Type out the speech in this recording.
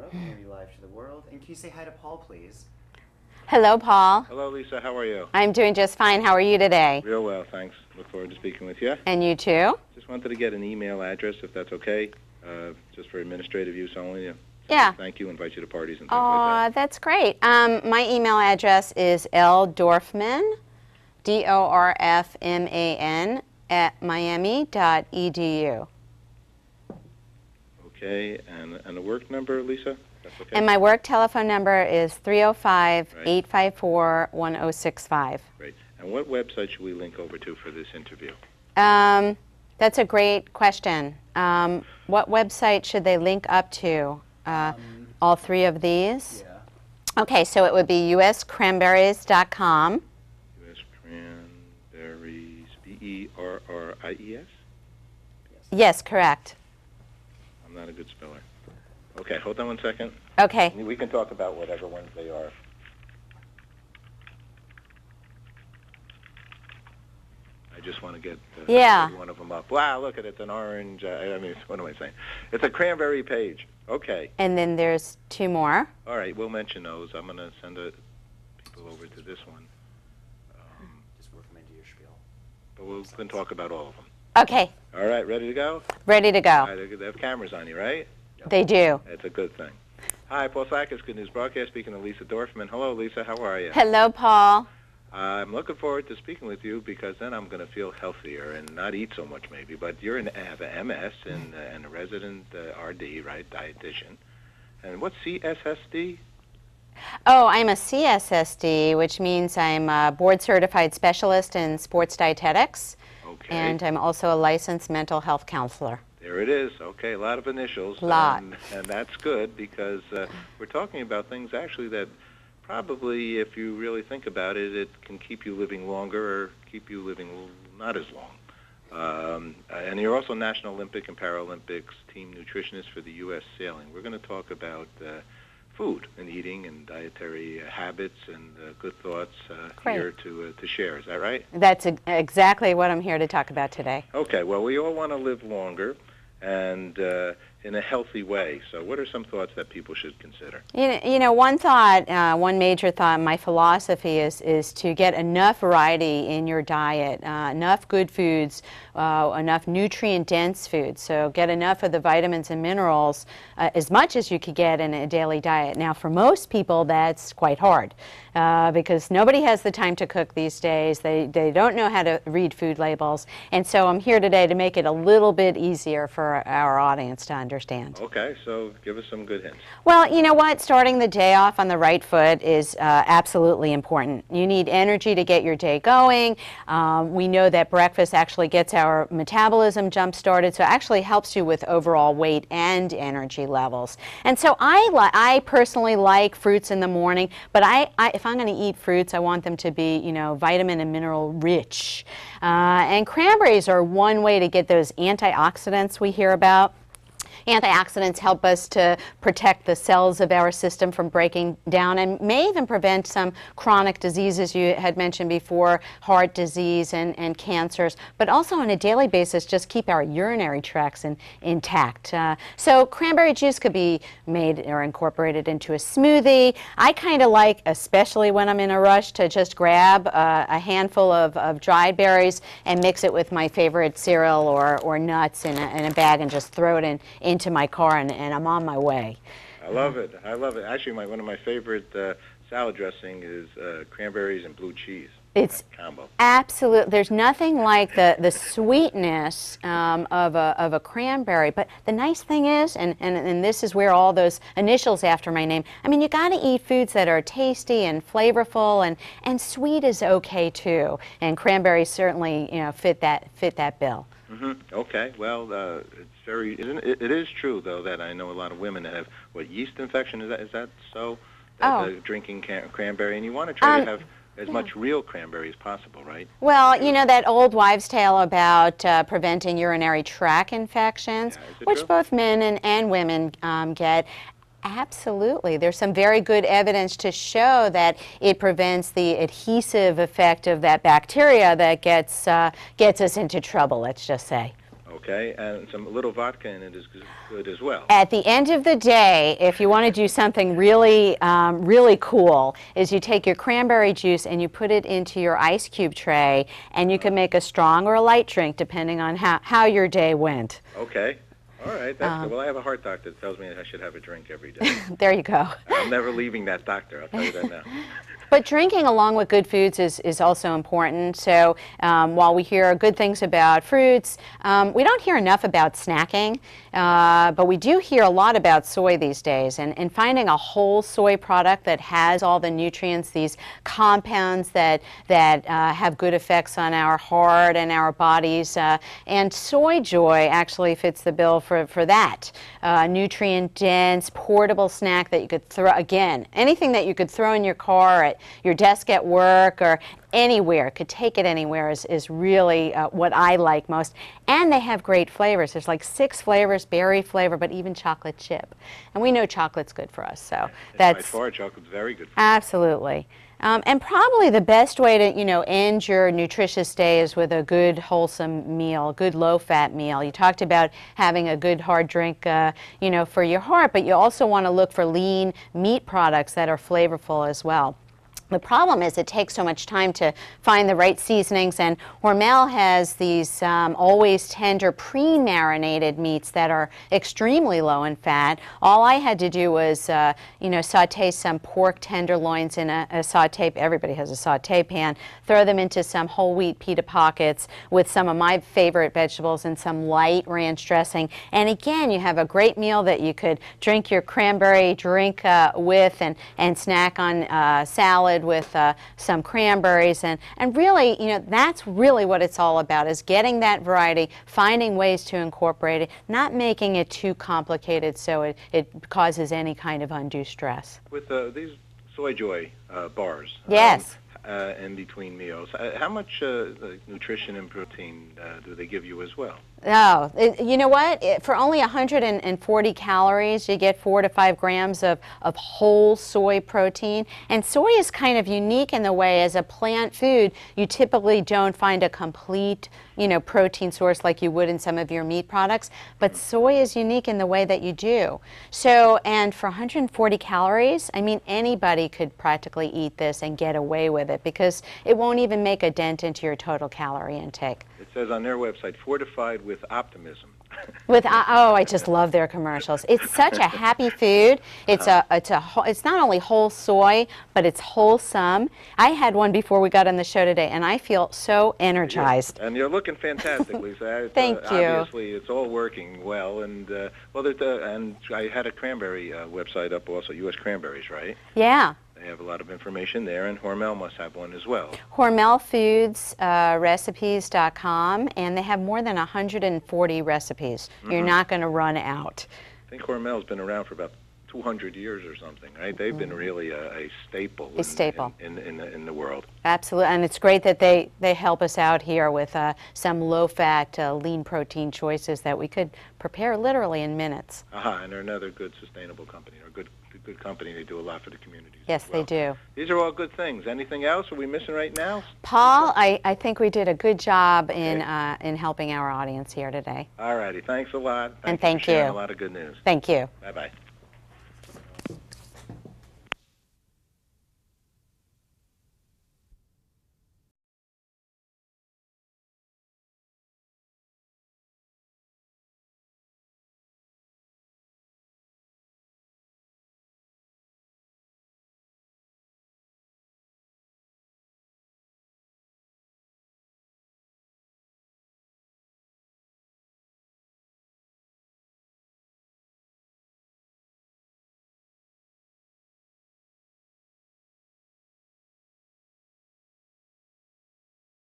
remote, maybe live to the world. And can you say hi to Paul, please? Hello, Paul. Hello, Lisa. How are you? I'm doing just fine. How are you today? Real well, thanks. Look forward to speaking with you. And you too? Just wanted to get an email address, if that's okay, just for administrative use only. Yeah. Thank you. Invite you to parties and things like that. That's great. My email address is ldorfman, D-O-R-F-M-A-N, @miami.edu. Okay, and the work number, Lisa? That's okay. And my work telephone number is 305-854-1065. Great. And what website should we link over to for this interview? That's a great question. What website should they link up to? All three of these? Yeah. Okay, so it would be uscranberries.com. U.S. Cranberries, B-E-R-R-I-E-S? Yes, correct. I'm not a good speller. Okay, hold on one second. Okay. We can talk about whatever ones they are. I just want to get one of them up. Wow, look at it. It's an orange. I mean, what am I saying? It's a cranberry page. Okay. And then there's two more. All right, we'll mention those. I'm going to send people over to this one. Just work them into your spiel. But we can talk about all of them. Okay. All right, ready to go? Ready to go. All right, they have cameras on you, right? They do. That's a good thing. Hi, Paul Sackis, Good News Broadcast, speaking to Lisa Dorfman. Hello, Lisa. How are you? Hello, Paul. I'm looking forward to speaking with you because then I'm going to feel healthier and not eat so much maybe. But you have a MS and a resident RD, right, dietitian. And what's CSSD? Oh, I'm a CSSD, which means I'm a board-certified specialist in sports dietetics. Okay. And I'm also a licensed mental health counselor. There it is. Okay, a lot of initials. Lot. And that's good because we're talking about things actually that probably, if you really think about it, it can keep you living longer or keep you living not as long. And you're also National Olympic and Paralympics team nutritionist for the U.S. sailing. We're going to talk about food and eating and dietary habits and good thoughts here to share. Is that right? That's exactly what I'm here to talk about today. Okay. Well, we all want to live longer and in a healthy way. So what are some thoughts that people should consider? You know, one thought, one major thought, my philosophy is to get enough variety in your diet, enough good foods, enough nutrient-dense foods. So get enough of the vitamins and minerals, as much as you could get in a daily diet. Now, for most people, that's quite hard because nobody has the time to cook these days. They don't know how to read food labels. And so I'm here today to make it a little bit easier for our audience to understand. Okay, so give us some good hints. Well, you know what? Starting the day off on the right foot is absolutely important. You need energy to get your day going. We know that breakfast actually gets our metabolism jump-started, so it actually helps you with overall weight and energy levels. And so I personally like fruits in the morning, but if I'm going to eat fruits, I want them to be, you know, vitamin and mineral rich. And cranberries are one way to get those antioxidants we hear about. Antioxidants help us to protect the cells of our system from breaking down and may even prevent some chronic diseases you had mentioned before, heart disease and cancers, but also on a daily basis just keep our urinary tracts intact. So cranberry juice could be made or incorporated into a smoothie. I kind of like, especially when I'm in a rush, to just grab a handful of dried berries and mix it with my favorite cereal or nuts in a bag and just throw it into my car and I'm on my way. I love it. I love it. Actually, one of my favorite salad dressing is cranberries and blue cheese. It's combo. Absolutely. There's nothing like the sweetness of a cranberry. But the nice thing is, and this is where all those initials after my name, I mean, you got to eat foods that are tasty and flavorful, and sweet is okay too. And cranberries certainly, you know, fit that bill. Mm-hmm. Okay. Well, it's it is true though that I know a lot of women that have yeast infection. Is that so? That drinking cranberry, and you want to try to have as much real cranberry as possible, right? Well, you know that old wives' tale about preventing urinary tract infections, which true? both men and women get. Absolutely. There's some very good evidence to show that it prevents the adhesive effect of that bacteria that gets us into trouble, let's just say. Okay, and some little vodka in it is good as well. At the end of the day, if you want to do something really, really cool, is you take your cranberry juice and you put it into your ice cube tray, and you can make a strong or a light drink depending on how your day went. Okay. All right, that's good. Well, I have a heart doctor that tells me I should have a drink every day. There you go. I'm never leaving that doctor, I'll tell you that now. But drinking along with good foods is also important. So while we hear good things about fruits, we don't hear enough about snacking, but we do hear a lot about soy these days. And finding a whole soy product that has all the nutrients, these compounds that have good effects on our heart and our bodies. And Soy Joy actually fits the bill for that. Nutrient-dense, portable snack that you could throw, again, anything that you could throw in your car, at your desk at work, or anywhere, could take it anywhere, is really what I like most. And they have great flavors. There's like 6 flavors, berry flavor, but even chocolate chip. And we know chocolate's good for us, so that's... By far, chocolate's very good for you. Absolutely. And probably the best way to, end your nutritious day is with a good, wholesome meal, a good low-fat meal. You talked about having a good hard drink, for your heart, but you also want to look for lean meat products that are flavorful as well. The problem is it takes so much time to find the right seasonings, and Hormel has these always tender pre-marinated meats that are extremely low in fat. All I had to do was, saute some pork tenderloins in a saute, everybody has a saute pan, throw them into some whole wheat pita pockets with some of my favorite vegetables and some light ranch dressing. And again, you have a great meal that you could drink your cranberry drink with and snack on salad with some cranberries, and really, that's really what it's all about, is getting that variety, finding ways to incorporate it, not making it too complicated so it causes any kind of undue stress. With these Soy Joy bars, yes, in between meals, how much nutrition and protein do they give you as well? Oh, you know what? For only 140 calories, you get 4 to 5 grams of whole soy protein. And soy is kind of unique in the way, as a plant food, you typically don't find a complete, protein source like you would in some of your meat products. But soy is unique in the way that you do. So, and for 140 calories, I mean, anybody could practically eat this and get away with it, because it won't even make a dent into your total calorie intake. It says on their website, fortified with optimism. I just love their commercials. It's such a happy food. It's not only whole soy, but it's wholesome. I had one before we got on the show today, and I feel so energized. Yeah. And you're looking fantastic, Lisa. Thank you. Obviously, it's all working well, and and I had a cranberry website up also, U.S. Cranberries, right? Yeah. They have a lot of information there, and Hormel must have one as well. HormelFoodsRecipes.com, and they have more than 140 recipes. Mm-hmm. You're not going to run out. I think Hormel's been around for about 200 years or something, right? They've been really a staple. In the world. Absolutely, and it's great that they help us out here with some low-fat, lean protein choices that we could prepare literally in minutes. And they're another good sustainable company, or good company. They do a lot for the communities. Yes, they do. These are all good things. Anything else are we missing right now? Paul, I think we did a good job in helping our audience here today. All righty, thanks a lot. Thank you. A lot of good news. Thank you. Bye-bye.